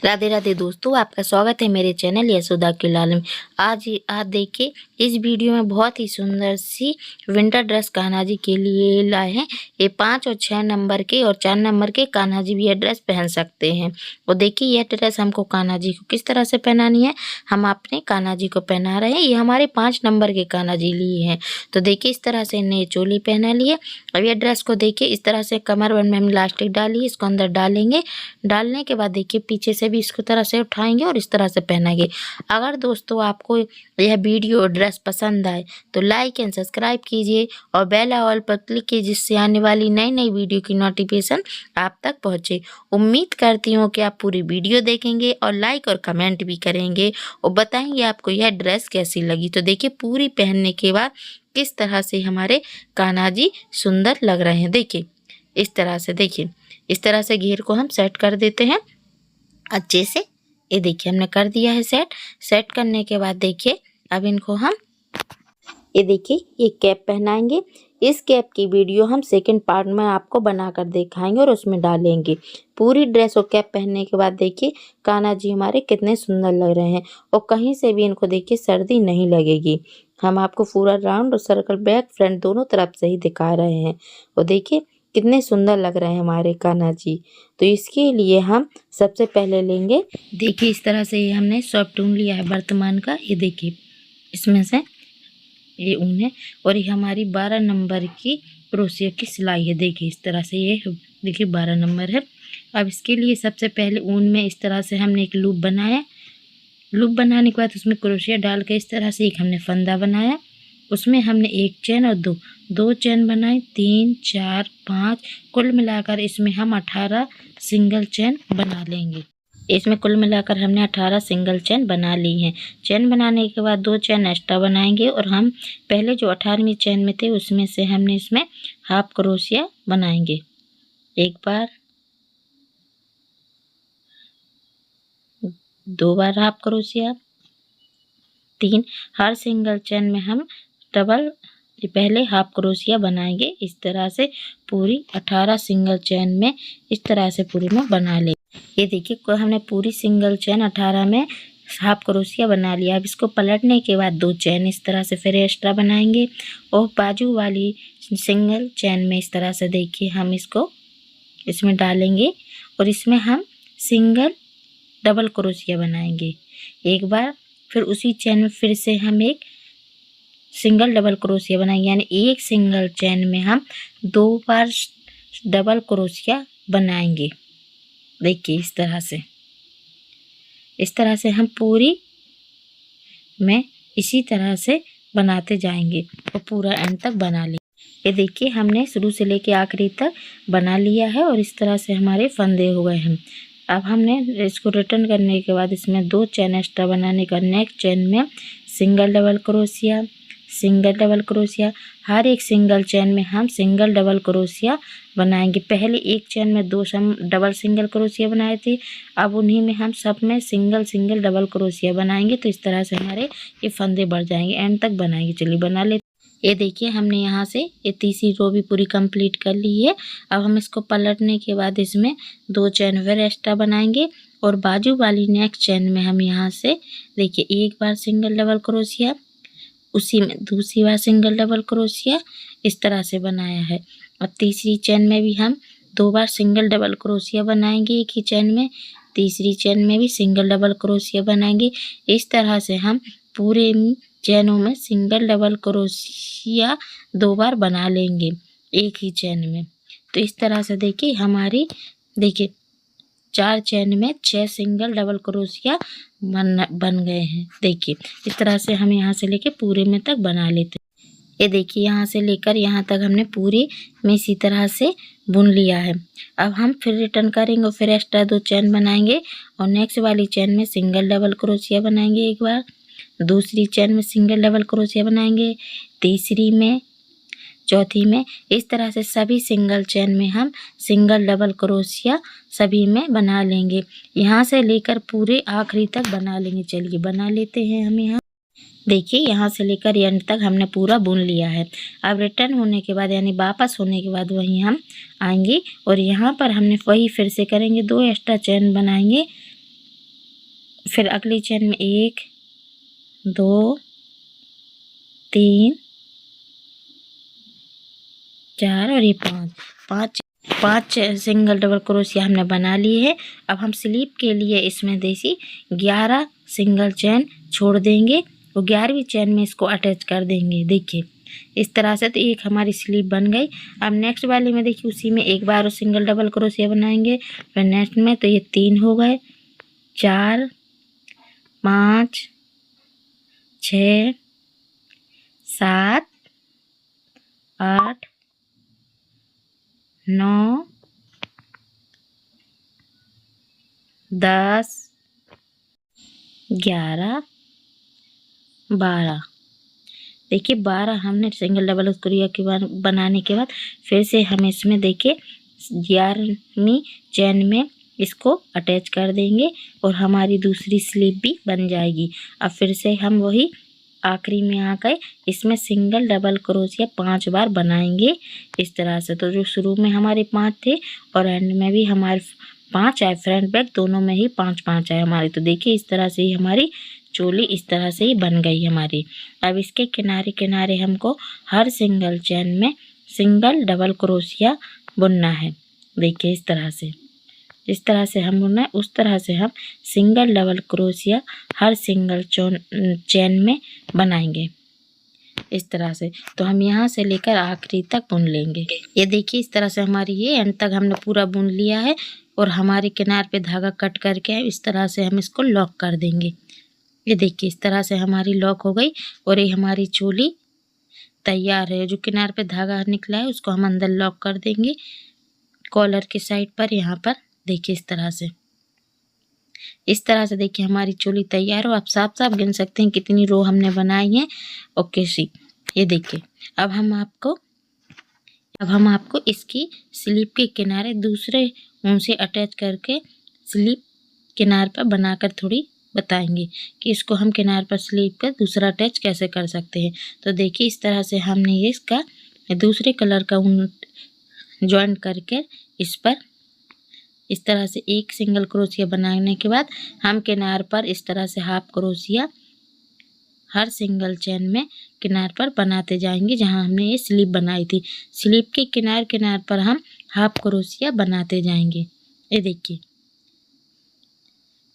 राधे राधे दोस्तों, आपका स्वागत है मेरे चैनल यशोदा के लाल में। आज देखिए इस वीडियो में बहुत ही सुंदर सी विंटर ड्रेस कान्हा जी के लिए लाए हैं। ये 5 और 6 नंबर के और 4 नंबर के कान्हा जी भी ये ड्रेस पहन सकते हैं। और देखिए यह ड्रेस हमको कान्हा जी को किस तरह से पहनानी है, हम अपने कान्हा जी को पहना रहे हैं। ये हमारे 5 नंबर के कान्हा जी लिए हैं। तो देखिए इस तरह से इन्हें चोली पहना लिए। अब ये ड्रेस को देखिए इस तरह से कमर बंद में हम इलास्टिक डालिए, इसको अंदर डालेंगे। डालने के बाद देखिए पीछे से भी इसको तरह से उठाएंगे और इस तरह से पहनेंगे। अगर दोस्तों आपको यह वीडियो ड्रेस पसंद आए तो लाइक एंड सब्सक्राइब कीजिए और बेल ऑल पर क्लिक कीजिए, जिससे आने वाली नई नई वीडियो की नोटिफिकेशन आप तक पहुंचे। उम्मीद करती हूँ कि आप पूरी वीडियो देखेंगे और लाइक और कमेंट भी करेंगे और बताएंगे आपको यह ड्रेस कैसी लगी। तो देखिए पूरी पहनने के बाद किस तरह से हमारे कान्हा जी सुंदर लग रहे हैं। देखिए इस तरह से, देखिए इस तरह से घेर को हम सेट कर देते हैं अच्छे से। ये देखिए हमने कर दिया है सेट करने के बाद देखिए अब इनको हम ये देखिए ये कैप पहनाएंगे। इस कैप की वीडियो हम सेकंड पार्ट में आपको बनाकर दिखाएंगे और उसमें डालेंगे। पूरी ड्रेस और कैप पहनने के बाद देखिए कान्हा जी हमारे कितने सुंदर लग रहे हैं और कहीं से भी इनको देखिए सर्दी नहीं लगेगी। हम आपको पूरा राउंड और सर्कल बैक फ्रंट दोनों तरफ से ही दिखा रहे हैं और देखिए कितने सुंदर लग रहे हैं हमारे कान्हा जी। तो इसके लिए हम सबसे पहले लेंगे, देखिए इस तरह से ये हमने सॉफ्ट ऊन लिया है वर्तमान का। ये देखिए इसमें से ये ऊन है और ये हमारी 12 नंबर की क्रोशिया की सिलाई है। देखिए इस तरह से ये देखिए 12 नंबर है। अब इसके लिए सबसे पहले ऊन में इस तरह से हमने एक लूप बनाया। लूप बनाने के बाद उसमें क्रोशिया डाल के इस तरह से एक हमने फंदा बनाया। उसमें हमने एक चेन और दो चेन बनाए, 3 4 5 कुल मिलाकर इसमें हम 18 सिंगल चेन बना लेंगे। इसमें कुल मिलाकर हमने 18 सिंगल चेन बना ली हैं। चेन बनाने के बाद 2 चेन एक्स्ट्रा बनाएंगे और हम पहले जो 18वीं चेन में थे उसमें से हमने इसमें हाफ क्रोशिया बनाएंगे। एक बार, 2 बार हाफ क्रोशिया, 3। हर सिंगल चेन में हम डबल पहले हाफ क्रोशिया बनाएंगे। इस तरह से पूरी 18 सिंगल चेन में इस तरह से पूरी में बना ले। ये देखिए हमने पूरी सिंगल चेन 18 में हाफ क्रोशिया बना लिया। अब इसको पलटने के बाद 2 चेन इस तरह से फिर एक्स्ट्रा बनाएंगे और बाजू वाली सिंगल चेन में इस तरह से देखिए हम इसको इसमें डालेंगे और इसमें हम सिंगल डबल क्रोशिया बनाएंगे एक बार। फिर उसी चेन में फिर से हम एक सिंगल डबल क्रोशिया बनाएंगे, यानी एक सिंगल चेन में हम 2 बार डबल क्रोशिया बनाएंगे। देखिए इस तरह से हम पूरी में इसी तरह से बनाते जाएंगे और पूरा एंड तक बना लेंगे। ये देखिए हमने शुरू से लेके आखिरी तक बना लिया है और इस तरह से हमारे फंदे हो गए हैं। अब हमने इसको रिटर्न करने के बाद इसमें 2 चेन एक्स्ट्रा बनाने का, नेक्स्ट चेन में single double crochet, single double crochet. हर एक सिंगल चेन में हम सिंगल डबल क्रोशिया बनाएंगे। पहले एक चेन में 2 डबल सिंगल क्रोशिया बनाए थे, अब उन्हीं में हम सब में सिंगल डबल क्रोशिया बनाएंगे। तो इस तरह से हमारे ये फंदे बढ़ जाएंगे, एंड तक बनाएंगे। चलिए बना लेते। ये देखिए हमने यहाँ से ये तीसरी रो भी पूरी कंप्लीट कर ली है। अब हम इसको पलटने के बाद इसमें 2 चेन फिर एक्स्ट्रा बनाएंगे और बाजू वाली नेक्स्ट चेन में हम यहाँ से देखिए एक बार सिंगल डबल क्रोशिया, उसी में दूसरी बार सिंगल डबल क्रोशिया इस तरह से बनाया है। अब तीसरी चेन में भी हम 2 बार सिंगल डबल क्रोशिया बनाएंगे एक ही चेन में, तीसरी चेन में भी सिंगल डबल क्रोशिया बनाएंगे। इस तरह से हम पूरे चेनों में सिंगल डबल क्रोशिया 2 बार बना लेंगे एक ही चेन में। तो इस तरह से देखिए हमारी 4 चेन में 6 सिंगल डबल क्रोशिया बन गए हैं। देखिए इस तरह से हम यहाँ से लेके पूरे में तक बना लेते हैं। ये देखिए यहाँ से लेकर यहाँ तक हमने पूरे में इसी तरह से बुन लिया है। अब हम फिर रिटर्न करेंगे और फिर एक्स्ट्रा 2 चेन बनाएंगे और नेक्स्ट वाली चेन में सिंगल डबल क्रोशिया बनाएंगे एक बार, दूसरी चेन में सिंगल डबल क्रोशिया बनाएंगे, तीसरी में, चौथी में। इस तरह से सभी सिंगल चेन में हम सिंगल डबल क्रोशिया सभी में बना लेंगे, यहाँ से लेकर पूरे आखिरी तक बना लेंगे। चलिए बना लेते हैं हम यहाँ। देखिए यहाँ से लेकर एंड तक हमने पूरा बुन लिया है। अब रिटर्न होने के बाद यानी वापस होने के बाद वहीं हम आएंगे और यहाँ पर हमने वही फिर से करेंगे, 2 एक्स्ट्रा चेन बनाएंगे फिर अगली चेन में 1 2 3 4 और ये 5 सिंगल डबल क्रोशिया हमने बना लिए है। अब हम स्लीप के लिए इसमें देसी 11 सिंगल चेन छोड़ देंगे और 11वीं चेन में इसको अटैच कर देंगे। देखिए इस तरह से तो एक हमारी स्लीप बन गई। अब नेक्स्ट वाले में देखिए उसी में एक बार और सिंगल डबल क्रोशिया बनाएंगे। फिर नेक्स्ट में तो ये 3 हो गए, 4 5 6 7 8 9 10 11 12। देखिए 12 हमने सिंगल डबल क्रोशिया के बाद बनाने के बाद फिर से हम इसमें देखिए 11वीं चेन में इसको अटैच कर देंगे और हमारी दूसरी स्लीप भी बन जाएगी। अब फिर से हम वही आखिरी में आ गए, इसमें सिंगल डबल क्रोशिया 5 बार बनाएंगे इस तरह से। तो जो शुरू में हमारे 5 थे और एंड में भी हमारे 5 आए, फ्रंट बैक दोनों में ही 5 आए हमारे। तो देखिए इस तरह से ही हमारी चोली इस तरह से ही बन गई हमारी। अब इसके किनारे किनारे हमको हर सिंगल चेन में सिंगल डबल क्रोशिया बुनना है। देखिए इस तरह से, जिस तरह से हम बुनना है उस तरह से हम सिंगल डबल क्रोशिया हर सिंगल चेन में बनाएंगे इस तरह से। तो हम यहाँ से लेकर आखिरी तक बुन लेंगे। ये देखिए इस तरह से हमारी ये एंड तक हमने पूरा बुन लिया है और हमारे किनार पे धागा कट करके इस तरह से हम इसको लॉक कर देंगे। ये देखिए इस तरह से हमारी लॉक हो गई और ये हमारी चोली तैयार है। जो किनार पे धागा निकला है उसको हम अंदर लॉक कर देंगे कॉलर के साइड पर। यहाँ पर देखिए इस तरह से देखिए हमारी चोली तैयार हो। आप साफ साफ गिन सकते हैं कितनी रो हमने बनाई है और कैसी। ये देखिए अब हम आपको इसकी स्लीप के किनारे दूसरे ऊन से अटैच करके स्लीप किनार पर बनाकर थोड़ी बताएंगे कि इसको हम किनार पर स्लीप का दूसरा अटैच कैसे कर सकते हैं। तो देखिए इस तरह से हमने ये इसका दूसरे कलर का ऊन जॉइंट करके इस पर इस तरह से एक सिंगल क्रोशिया बनाने के बाद हम किनार पर इस तरह से हाफ क्रोशिया हर सिंगल चेन में किनार पर बनाते जाएंगे। जहां हमने ये स्लीप बनाई थी, स्लीप के किनार पर हम हाफ क्रोशिया बनाते जाएंगे। ये देखिए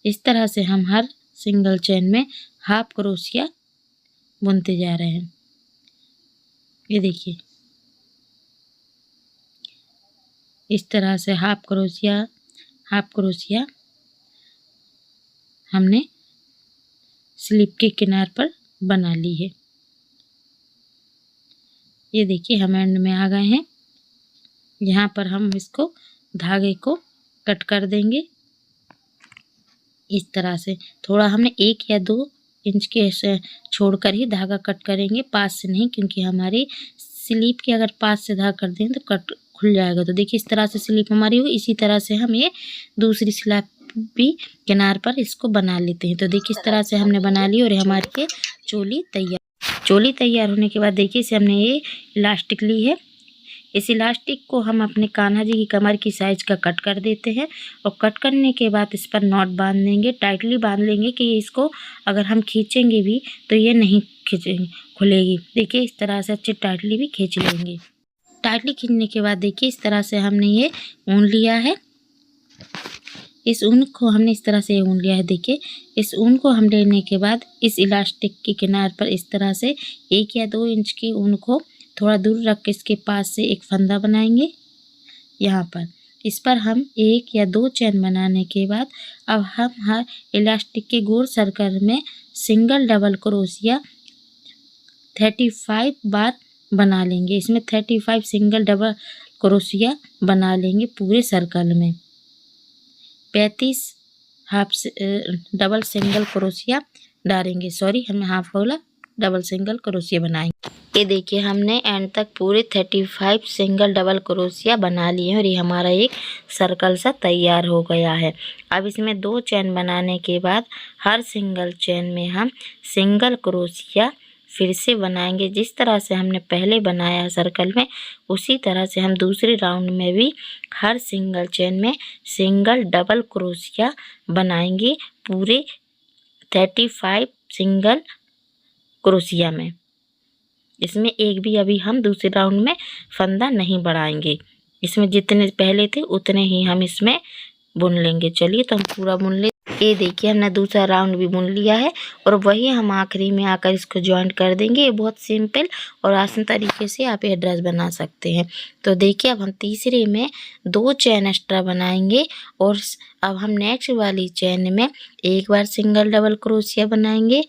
इस तरह से हम हर सिंगल चेन में हाफ क्रोशिया बुनते जा रहे हैं। ये देखिए इस तरह से हाफ क्रोशिया हमने स्लीप के किनार पर बना ली है। ये देखिए हम एंड में आ गए हैं। यहाँ पर हम इसको धागे को कट कर देंगे इस तरह से। थोड़ा हमने 1 या 2 इंच के ऐसे छोड़कर ही धागा कट करेंगे, पास से नहीं, क्योंकि हमारी स्लीप के अगर पास से धागा कर दें तो कट खुल जाएगा। तो देखिए इस तरह से स्लीप हमारी होगी। इसी तरह से हम ये दूसरी स्लीप भी किनार पर इसको बना लेते हैं। तो देखिए इस तरह से हमने बना ली और हमारी ये चोली तैयार होने के बाद देखिए इसे हमने ये इलास्टिक ली है। इस इलास्टिक को हम अपने कान्हा जी की कमर की साइज का कट कर देते हैं और कट करने के बाद इस पर नॉट बांध देंगे, टाइटली बांध लेंगे कि इसको अगर हम खींचेंगे भी तो ये नहीं खुलेगी। देखिए इस तरह से अच्छे टाइटली भी खींच लेंगे। टाइटली खींचने के बाद देखिए इस तरह से हमने ये ऊन लिया है। इस ऊन को हमने इस तरह से ऊन लिया है। देखिए इस ऊन को हम लेने के बाद इस इलास्टिक के किनार पर इस तरह से 1 या 2 इंच की ऊन को थोड़ा दूर रख के इसके पास से एक फंदा बनाएंगे। यहाँ पर इस पर हम 1 या 2 चेन बनाने के बाद अब हम हर इलास्टिक के गोल सर्कल में सिंगल डबल क्रोशिया 35 बार बना लेंगे। इसमें 35 सिंगल डबल क्रोशिया बना लेंगे पूरे सर्कल में। 35 हाफ डबल सिंगल क्रोशिया डालेंगे। सॉरी हमने हाफ बोला, डबल सिंगल क्रोशिया बनाएंगे। ये देखिए हमने एंड तक पूरे 35 सिंगल डबल क्रोशिया बना लिए हैं और ये हमारा एक सर्कल सा तैयार हो गया है। अब इसमें 2 चेन बनाने के बाद हर सिंगल चेन में हम सिंगल क्रोशिया फिर से बनाएंगे। जिस तरह से हमने पहले बनाया सर्कल में उसी तरह से हम दूसरे राउंड में भी हर सिंगल चेन में सिंगल डबल क्रोशिया बनाएंगे पूरे 35 सिंगल क्रोशिया में। इसमें एक भी अभी हम दूसरे राउंड में फंदा नहीं बढ़ाएंगे। इसमें जितने पहले थे उतने ही हम इसमें बुन लेंगे। चलिए तो हम पूरा बुन ले। ये देखिए हमने दूसरा राउंड भी बुन लिया है और वही हम आखिरी में आकर इसको जॉइंट कर देंगे। ये बहुत सिंपल और आसान तरीके से आप ये ड्रेस बना सकते हैं। तो देखिए अब हम तीसरे में 2 चेन एक्स्ट्रा बनाएंगे और अब हम नेक्स्ट वाली चेन में एक बार सिंगल डबल क्रोशिया बनाएंगे।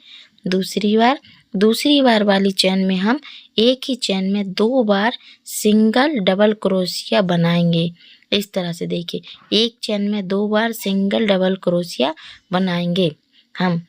दूसरी बार वाली चेन में हम एक ही चेन में 2 बार सिंगल डबल क्रोशिया बनाएंगे। इस तरह से देखिए एक चेन में 2 बार सिंगल डबल क्रोशिया बनाएंगे हम।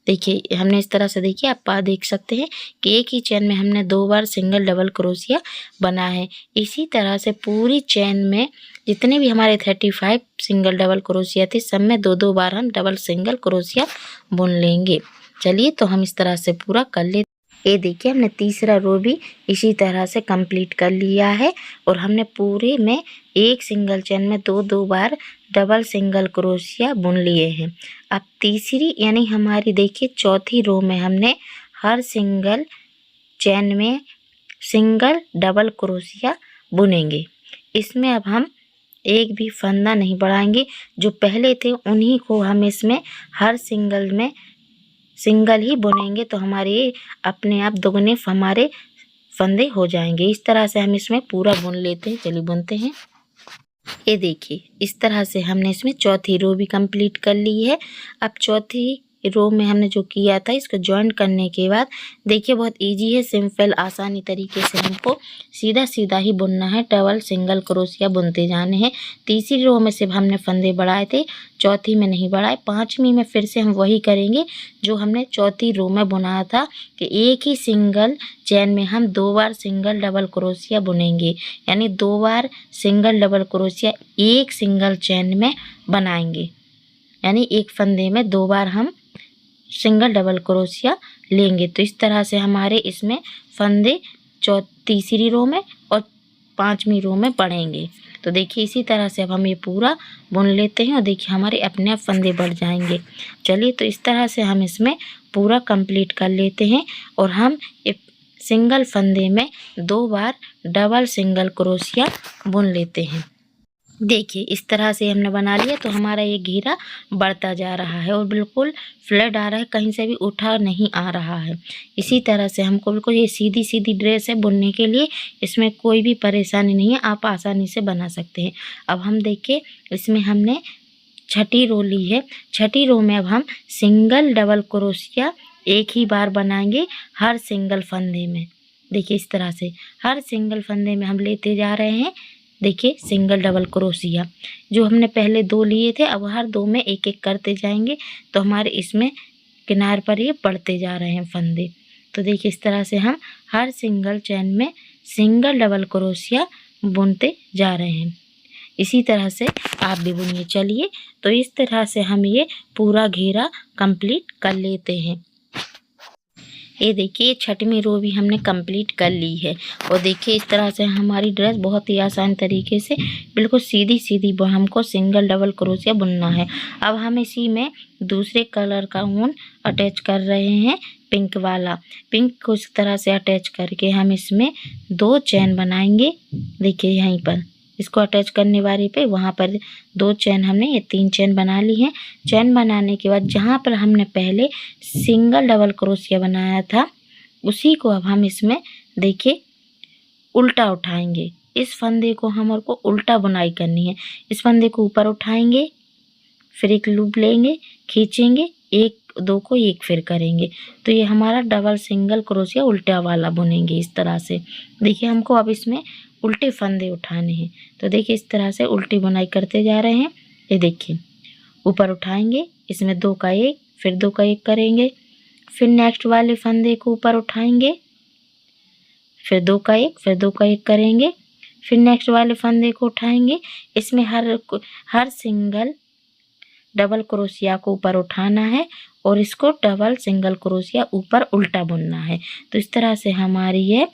देखिए हमने इस तरह से देखिए आप देख सकते हैं कि एक ही चेन में हमने 2 बार सिंगल डबल क्रोशिया बना है। इसी तरह से पूरी चेन में जितने भी हमारे 35 सिंगल डबल क्रोशिया थे सब में 2-2 बार हम डबल सिंगल क्रोशिया बुन लेंगे। चलिए तो हम इस तरह से पूरा कर लेते। ये देखिए हमने तीसरा रो भी इसी तरह से कंप्लीट कर लिया है और हमने पूरे में एक सिंगल चेन में 2-2 बार डबल सिंगल क्रोशिया बुन लिए हैं। अब तीसरी यानी हमारी देखिए चौथी रो में हमने हर सिंगल चेन में सिंगल डबल क्रोशिया बुनेंगे। इसमें अब हम एक भी फंदा नहीं बढ़ाएंगे। जो पहले थे उन्हीं को हम इसमें हर सिंगल में सिंगल ही बुनेंगे तो हमारे अपने आप दुगने हमारे फंदे हो जाएंगे। इस तरह से हम इसमें पूरा बुन लेते हैं। चलिए बुनते हैं। ये देखिए इस तरह से हमने इसमें चौथी रो भी कंप्लीट कर ली है। अब चौथी रो में हमने जो किया था इसको जॉइंट करने के बाद देखिए बहुत इजी है, सिंपल आसानी तरीके से हमको सीधा सीधा ही बुनना है। डबल सिंगल क्रोशिया बुनते जाने हैं। तीसरी रो में सिर्फ हमने फंदे बढ़ाए थे, चौथी में नहीं बढ़ाए। पांचवी में फिर से हम वही करेंगे जो हमने चौथी रो में बुनाया था कि एक ही सिंगल चेन में हम 2 बार सिंगल डबल क्रोशिया बुनेंगे। यानी 2 बार सिंगल डबल क्रोशिया एक सिंगल चेन में बनाएंगे। यानी एक फंदे में 2 बार हम सिंगल डबल क्रोशिया लेंगे। तो इस तरह से हमारे इसमें फंदे तीसरी रो में और पांचवी रो में पड़ेंगे। तो देखिए इसी तरह से अब हम ये पूरा बुन लेते हैं और देखिए हमारे अपने आप फंदे बढ़ जाएंगे। चलिए तो इस तरह से हम इसमें पूरा कंप्लीट कर लेते हैं और हम सिंगल फंदे में 2 बार डबल सिंगल क्रोशिया बुन लेते हैं। देखिए इस तरह से हमने बना लिया तो हमारा ये घेरा बढ़ता जा रहा है और बिल्कुल फ्लैट आ रहा है, कहीं से भी उठा नहीं आ रहा है। इसी तरह से हमको बिल्कुल ये सीधी सीधी ड्रेस है बुनने के लिए, इसमें कोई भी परेशानी नहीं है, आप आसानी से बना सकते हैं। अब हम देखिए इसमें हमने छठी रो ली है। छठी रो में अब हम सिंगल डबल क्रोशिया एक ही बार बनाएंगे हर सिंगल फंदे में। देखिए इस तरह से हर सिंगल फंदे में हम लेते जा रहे हैं। देखिए सिंगल डबल क्रोशिया जो हमने पहले 2 लिए थे अब हर 2 में एक एक करते जाएंगे तो हमारे इसमें किनार पर ये बढ़ते जा रहे हैं फंदे। तो देखिए इस तरह से हम हर सिंगल चेन में सिंगल डबल क्रोशिया बुनते जा रहे हैं। इसी तरह से आप भी बुनिए। चलिए तो इस तरह से हम ये पूरा घेरा कंप्लीट कर लेते हैं। ये देखिए छठवीं रो भी हमने कंप्लीट कर ली है और देखिए इस तरह से हमारी ड्रेस बहुत ही आसान तरीके से बिल्कुल सीधी सीधी हमको सिंगल डबल क्रोशिया बुनना है। अब हम इसी में दूसरे कलर का ऊन अटैच कर रहे हैं, पिंक वाला। पिंक को इस तरह से अटैच करके हम इसमें 2 चेन बनाएंगे। देखिए यहीं पर इसको अटैच करने वाले पे वहाँ पर 2 चेन हमने ये 3 चेन बना ली हैं। चेन बनाने के बाद जहाँ पर हमने पहले सिंगल डबल क्रोशिया बनाया था उसी को अब हम इसमें देखिए उल्टा उठाएंगे। इस फंदे को हमारे को उल्टा बुनाई करनी है। इस फंदे को ऊपर उठाएंगे, फिर एक लूप लेंगे, खींचेंगे, 1-2 को एक फिर करेंगे तो ये हमारा डबल सिंगल क्रोशिया उल्टा वाला बुनेंगे। इस तरह से देखिए हमको अब इसमें उल्टे फंदे उठाने हैं। तो देखिए इस तरह से उल्टी बुनाई करते जा रहे हैं। ये देखिए ऊपर उठाएंगे, इसमें 2 का 1 फिर 2 का 1 करेंगे, फिर नेक्स्ट वाले फंदे को ऊपर उठाएंगे, फिर 2 का 1 फिर 2 का 1 करेंगे, फिर नेक्स्ट वाले फंदे को उठाएंगे। इसमें हर सिंगल डबल क्रोशिया को ऊपर उठाना है और इसको डबल सिंगल क्रोशिया ऊपर उल्टा बुनना है। तो इस तरह से हमारी ये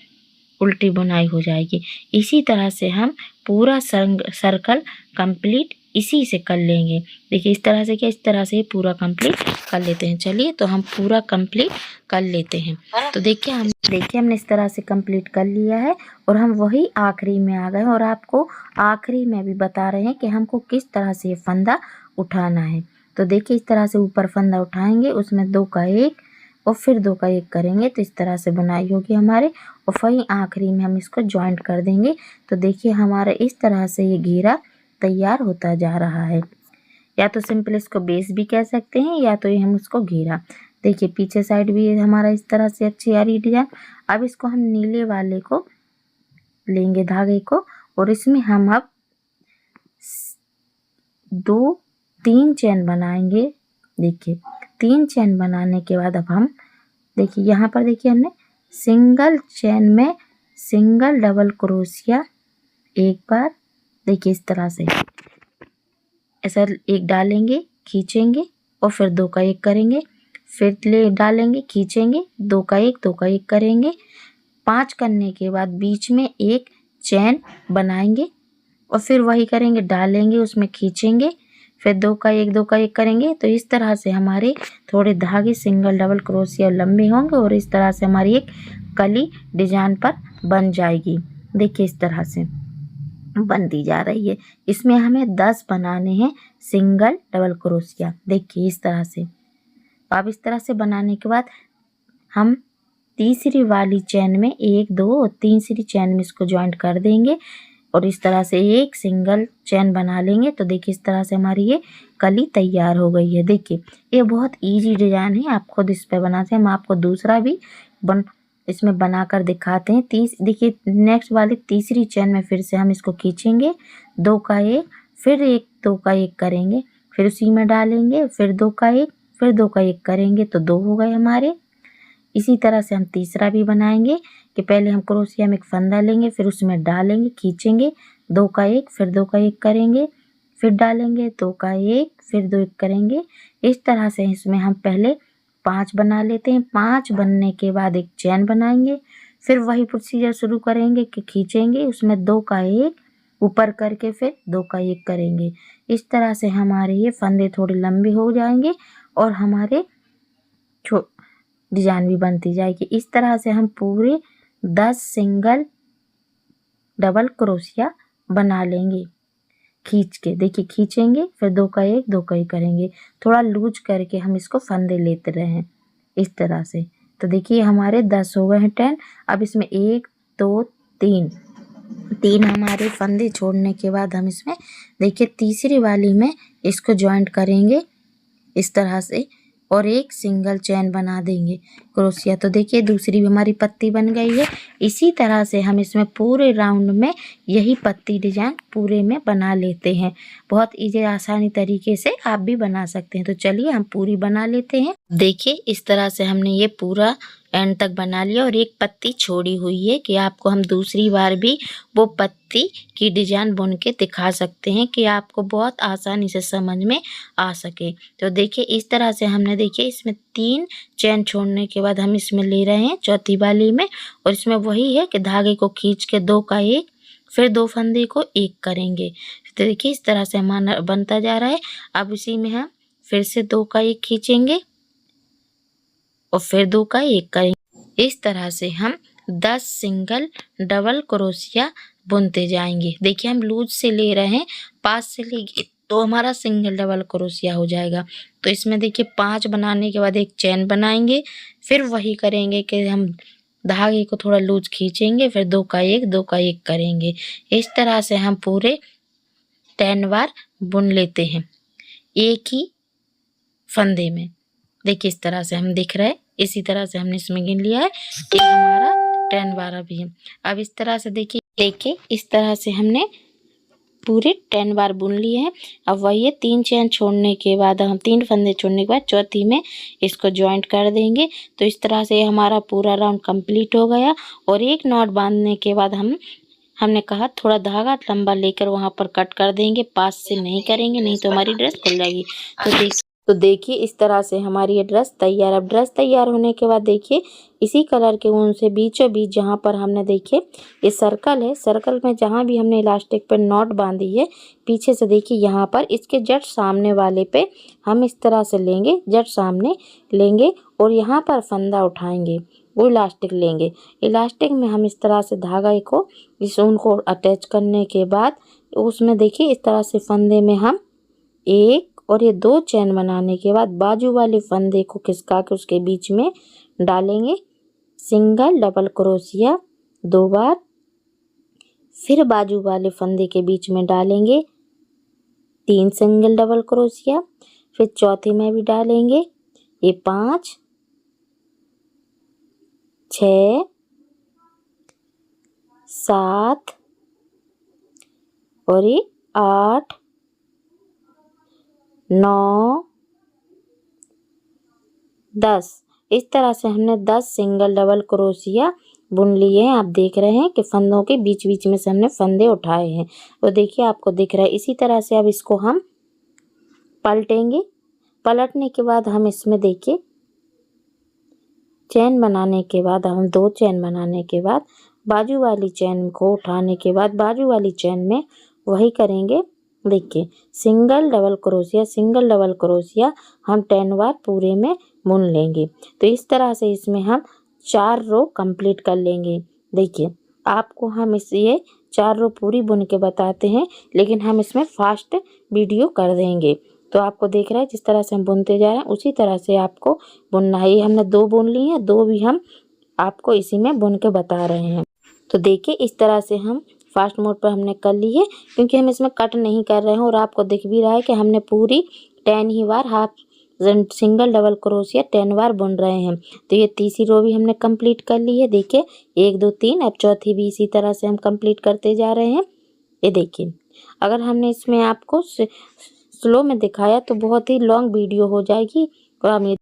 उल्टी बुनाई हो जाएगी। इसी तरह से हम पूरा सर्कल कंप्लीट इसी से कर लेंगे। देखिए इस तरह से क्या, इस तरह से पूरा कंप्लीट कर लेते हैं। चलिए तो हम पूरा कंप्लीट कर लेते हैं। तो देखिए हमने इस तरह से कंप्लीट कर लिया है और हम वही आखिरी में आ गए और आपको आखिरी में भी बता रहे हैं कि हमको किस तरह से ये फंदा उठाना है। तो देखिए इस तरह से ऊपर फंदा उठाएंगे, उसमें 2 का 1 और फिर 2 का 1 करेंगे तो इस तरह से बुनाई होगी हमारे, और वहीं आखिरी में हम इसको जॉइंट कर देंगे। तो देखिए हमारा इस तरह से ये घेरा तैयार होता जा रहा है, या तो सिंपल इसको बेस भी कह सकते हैं या तो ये हम उसको घेरा। देखिए पीछे साइड भी हमारा इस तरह से अच्छी आ रही डिजाइन। अब इसको हम नीले वाले को लेंगे धागे को, और इसमें हम अब 2-3 चेन बनाएंगे। देखिए 3 चेन बनाने के बाद अब हम देखिए यहाँ पर देखिए हमने सिंगल चेन में सिंगल डबल क्रोशिया एक बार, देखिए इस तरह से ऐसा एक डालेंगे, खींचेंगे और फिर 2 का 1 करेंगे, फिर ले डालेंगे, खींचेंगे, 2 का 1 2 का 1 करेंगे। 5 करने के बाद बीच में एक चेन बनाएंगे और फिर वही करेंगे, डालेंगे, उसमें खींचेंगे, फिर 2 का 1 2 का 1 करेंगे। तो इस तरह से हमारे थोड़े धागे सिंगल डबल क्रोशिया लंबे होंगे और इस तरह से हमारी एक कली डिजाइन पर बन जाएगी। देखिए इस तरह से बनती जा रही है। इसमें हमें 10 बनाने हैं सिंगल डबल क्रोशिया। देखिए इस तरह से। अब इस तरह से बनाने के बाद हम तीसरी वाली चेन में 1 2 और तीसरी चेन में इसको ज्वाइंट कर देंगे और इस तरह से एक सिंगल चेन बना लेंगे। तो देखिए इस तरह से हमारी ये कली तैयार हो गई है। देखिए ये बहुत इजी डिजाइन है, आप खुद इस पे बनाते हैं। हम आपको दूसरा भी इसमें बनाकर दिखाते हैं। देखिए नेक्स्ट वाली तीसरी चेन में फिर से हम इसको खींचेंगे, 2 का 1 फिर 1 2 का 1 करेंगे, फिर उसी में डालेंगे, फिर 2 का 1 फिर 2 का 1 करेंगे तो 2 हो गए हमारे। इसी तरह से हम तीसरा भी बनाएंगे कि पहले हम क्रोशिया में एक फंदा लेंगे, फिर उसमें डालेंगे, खींचेंगे, 2 का 1 फिर 2 का 1 करेंगे, फिर डालेंगे, 2 का 1 फिर 2 1 करेंगे। इस तरह से इसमें हम पहले 5 बना लेते हैं। 5 बनने के बाद एक चेन बनाएंगे, फिर वही प्रोसीजर शुरू करेंगे कि खींचेंगे, उसमें 2 का 1 ऊपर करके फिर 2 का 1 करेंगे। इस तरह से हमारे ये फंदे थोड़े लंबे हो जाएंगे और हमारे डिजाइन भी बनती जाएगी। इस तरह से हम पूरे 10 सिंगल डबल क्रोशिया बना लेंगे खींच के। देखिए खींचेंगे, फिर 2 का 1 2 का 1 करेंगे, थोड़ा लूज करके हम इसको फंदे लेते रहे हैं इस तरह से। तो देखिए हमारे 10 हो गए हैं 10। अब इसमें 1 2 3 हमारे फंदे छोड़ने के बाद हम इसमें देखिए तीसरी वाली में इसको ज्वाइंट करेंगे इस तरह से और एक सिंगल चेन बना देंगे क्रोशिया। तो देखिए दूसरी भी हमारी पत्ती बन गई है। इसी तरह से हम इसमें पूरे राउंड में यही पत्ती डिजाइन पूरे में बना लेते हैं। बहुत इजी आसानी तरीके से आप भी बना सकते हैं। तो चलिए हम पूरी बना लेते हैं। देखिए इस तरह से हमने ये पूरा एंड तक बना लिया और एक पत्ती छोड़ी हुई है कि आपको हम दूसरी बार भी वो पत्ती की डिजाइन बुन के दिखा सकते हैं कि आपको बहुत आसानी से समझ में आ सके। तो देखिए इस तरह से हमने देखिए इसमें 3 चेन छोड़ने के बाद हम इसमें ले रहे हैं चौथी वाली में, और इसमें वही है कि धागे को खींच के 2 का 1 फिर 2 फंदे को 1 करेंगे। तो देखिए इस तरह से हमारा बनता जा रहा है। अब इसी में हम फिर से 2 का 1 खींचेंगे और फिर 2 का 1 करेंगे। इस तरह से हम 10 सिंगल डबल क्रोशिया बुनते जाएंगे। देखिए हम लूज से ले रहे हैं, पास से लेंगे तो हमारा सिंगल डबल क्रोशिया हो जाएगा। तो इसमें देखिए 5 बनाने के बाद एक चेन बनाएंगे, फिर वही करेंगे कि हम धागे को थोड़ा लूज खींचेंगे, फिर 2 का 1 2 का 1 करेंगे। इस तरह से हम पूरे 10 बार बुन लेते हैं एक ही फंदे में। देखिए इस तरह से हम दिख रहा है। इसी तरह से हमने इसमें गिन लिया है कि हमारा 10 बार अभी है। अब इस तरह से देखिए इस तरह से हमने पूरे 10 बार बुन लिए हैं। अब वही 3 चेन छोड़ने के बाद हम 3 फंदे छोड़ने के बाद चौथी में इसको ज्वाइंट कर देंगे। तो इस तरह से हमारा पूरा राउंड कंप्लीट हो गया। और एक नॉट बांधने के बाद हमने कहा थोड़ा धागा लंबा लेकर वहाँ पर कट कर देंगे, पास से नहीं करेंगे, नहीं तो हमारी ड्रेस खुल जाएगी। तो देखिए इस तरह से हमारी ये ड्रेस तैयार। अब ड्रेस तैयार होने के बाद देखिए इसी कलर के ऊन से बीचों बीच जहाँ पर हमने देखिए ये सर्कल है, सर्कल में जहाँ भी हमने इलास्टिक पर नॉट बांधी है पीछे से देखिए यहाँ पर इसके जस्ट सामने वाले पे हम इस तरह से लेंगे, जस्ट सामने लेंगे और यहाँ पर फंदा उठाएंगे, वो इलास्टिक लेंगे। इलास्टिक में हम इस तरह से धागा को इस ऊन को अटैच करने के बाद उसमें देखिए इस तरह से फंदे में हम एक और ये 2 चैन बनाने के बाद बाजू वाले फंदे को खिसका के उसके बीच में डालेंगे सिंगल डबल क्रोशिया 2 बार, फिर बाजू वाले फंदे के बीच में डालेंगे 3 सिंगल डबल क्रोशिया, फिर चौथे में भी डालेंगे ये 5 6 7 और ये 8 9 10। इस तरह से हमने 10 सिंगल डबल क्रोशिया बुन लिए हैं। आप देख रहे हैं कि फंदों के बीच बीच में से हमने फंदे उठाए हैं और देखिए आपको दिख रहा है। इसी तरह से अब इसको हम पलटेंगे। पलटने के बाद हम इसमें देखिए चैन बनाने के बाद हम 2 चैन बनाने के बाद बाजू वाली चैन को उठाने के बाद बाजू वाली चैन में वही करेंगे। देखिए सिंगल डबल क्रोशिया हम 10 बार पूरे में बुन लेंगे। तो इस तरह से इसमें हम 4 रो कंप्लीट कर लेंगे। देखिए आपको हम ये 4 रो पूरी बुन के बताते हैं, लेकिन हम इसमें फास्ट वीडियो कर देंगे। तो आपको देख रहा है जिस तरह से हम बुनते जा रहे हैं उसी तरह से आपको बुनना है। ये हमने 2 बुन ली हैं, 2 भी हम आपको इसी में बुन के बता रहे हैं। तो देखिए इस तरह से हम फास्ट मोड पर हमने कर ली है, क्योंकि हम इसमें कट नहीं कर रहे हैं और आपको दिख भी रहा है कि हमने पूरी 10 ही बार हाफ सिंगल डबल क्रोशिया 10 बार बुन रहे हैं। तो ये तीसरी रो भी हमने कंप्लीट कर ली है। देखिए 1 2 3, अब चौथी भी इसी तरह से हम कंप्लीट करते जा रहे हैं। ये देखिए अगर हमने इसमें आपको स्लो में दिखाया तो बहुत ही लॉन्ग वीडियो हो जाएगी। और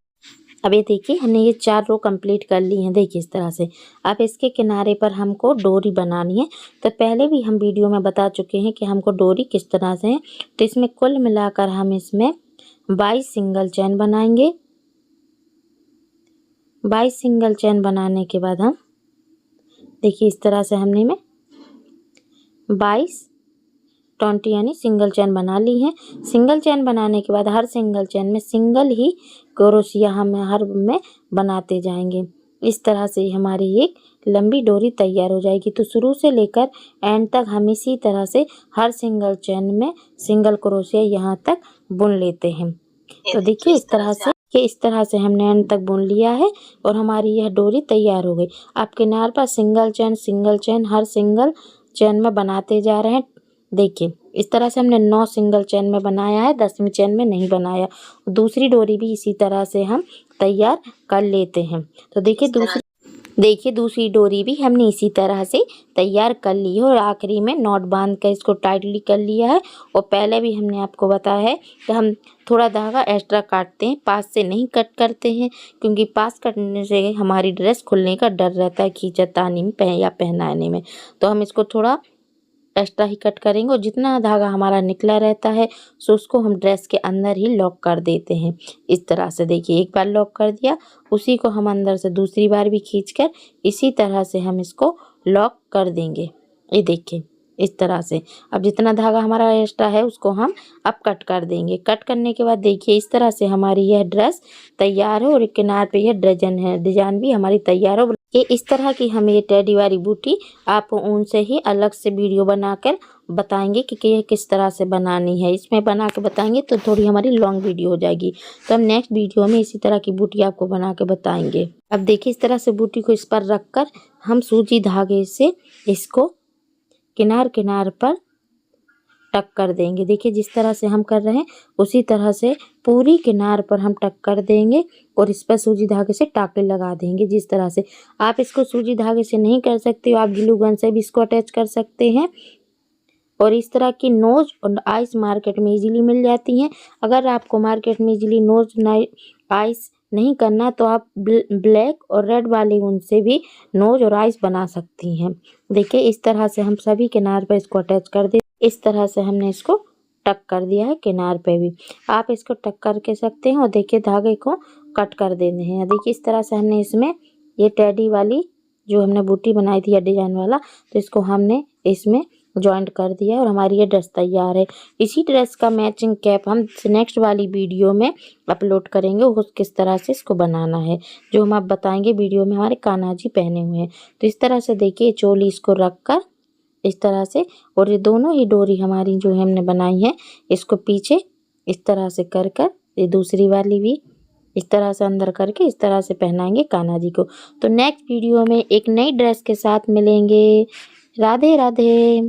अब ये देखिए हमने ये 4 रो कंप्लीट कर ली हैं। देखिए इस तरह से अब इसके किनारे पर हमको डोरी बनानी है। तो पहले भी हम वीडियो में बता चुके हैं कि हमको डोरी किस तरह से है। तो इसमें कुल मिलाकर हम इसमें 22 सिंगल चैन बनाएंगे। 22 सिंगल चैन बनाने के बाद हम देखिए इस तरह से हमने में 20 यानी सिंगल चैन बना ली है। सिंगल चैन बनाने के बाद हर सिंगल चैन में सिंगल ही क्रोशिया हम हर में बनाते जाएंगे। इस तरह से हमारी एक लंबी डोरी तैयार हो जाएगी। तो शुरू से लेकर एंड तक हम इसी तरह से हर सिंगल चैन में सिंगल क्रोशिया यहाँ तक बुन लेते हैं। तो देखिए इस तरह से हमने एंड तक बुन लिया है और हमारी यह डोरी तैयार हो गई। आप किनार पर सिंगल चैन हर सिंगल चैन में बनाते जा रहे हैं। देखिए इस तरह से हमने 9 सिंगल चैन में बनाया है, 10वीं चैन में नहीं बनाया। दूसरी डोरी भी इसी तरह से हम तैयार कर लेते हैं। तो देखिए दूसरी डोरी भी हमने इसी तरह से तैयार कर ली है और आखिरी में नॉट बांध कर इसको टाइटली कर लिया है। और पहले भी हमने आपको बताया है कि हम थोड़ा धागा एक्स्ट्रा काटते हैं, पास से नहीं कट करते हैं, क्योंकि पास कटने से हमारी ड्रेस खुलने का डर रहता है खींचतानी में या पहनाने में। तो हम इसको थोड़ा एक्स्ट्रा ही कट करेंगे और जितना धागा हमारा निकला रहता है सो उसको हम ड्रेस के अंदर ही लॉक कर देते हैं। इस तरह से देखिए एक बार लॉक कर दिया, उसी को हम अंदर से दूसरी बार भी खींचकर इसी तरह से हम इसको लॉक कर देंगे। ये देखिए इस तरह से अब जितना धागा हमारा एक्स्ट्रा है उसको हम अब कट कर देंगे। कट करने के बाद देखिए इस तरह से हमारी यह ड्रेस तैयार है और किनार पे यह डिजाइन भी हमारी तैयार हो। ये इस तरह की हमें ये टेडी वाली बूटी आप उनसे ही अलग से वीडियो बनाकर बताएंगे कि ये किस तरह से बनानी है। इसमें बना के बताएंगे तो थोड़ी हमारी लॉन्ग वीडियो हो जाएगी। तो हम नेक्स्ट वीडियो में इसी तरह की बूटी आपको बना के बताएंगे। अब देखिए इस तरह से बूटी को इस पर रखकर हम सूजी धागे से इसको किनार पर टक कर देंगे। देखिए जिस तरह से हम कर रहे हैं उसी तरह से पूरी किनार पर हम टक कर देंगे और इस पर सूजी धागे से टाके लगा देंगे। जिस तरह से आप इसको सूजी धागे से नहीं कर सकते हो, आप ग्लू गन से भी इसको अटैच कर सकते हैं। और इस तरह की नोज और आइस मार्केट में इजीली मिल जाती हैं। अगर आपको मार्केट में इजीली नोज आइस नहीं करना तो आप ब्लैक और रेड वाले ऊन से भी नोज और आइस बना सकती हैं। देखिए इस तरह से हम सभी किनार पर इसको अटैच कर दे। इस तरह से हमने इसको टक कर दिया है किनार पे भी। आप इसको टक करके सकते हैं और देखिए धागे को कट कर देने हैं। देखिए इस तरह से हमने इसमें ये टेडी वाली जो हमने बूटी बनाई थी या डिजाइन वाला, तो इसको हमने इसमें जॉइंट कर दिया है और हमारी ये ड्रेस तैयार है। इसी ड्रेस का मैचिंग कैप हम नेक्स्ट वाली वीडियो में अपलोड करेंगे, वो किस तरह से इसको बनाना है, जो हम आप बताएंगे वीडियो में हमारे कान्हा जी पहने हुए हैं। तो इस तरह से देखिए चोली इसको रख कर इस तरह से, और ये दोनों ही डोरी हमारी जो हमने बनाई है इसको पीछे इस तरह से कर कर ये दूसरी वाली भी इस तरह से अंदर करके इस तरह से पहनाएंगे कान्हा जी को। तो नेक्स्ट वीडियो में एक नई ड्रेस के साथ मिलेंगे। राधे राधे।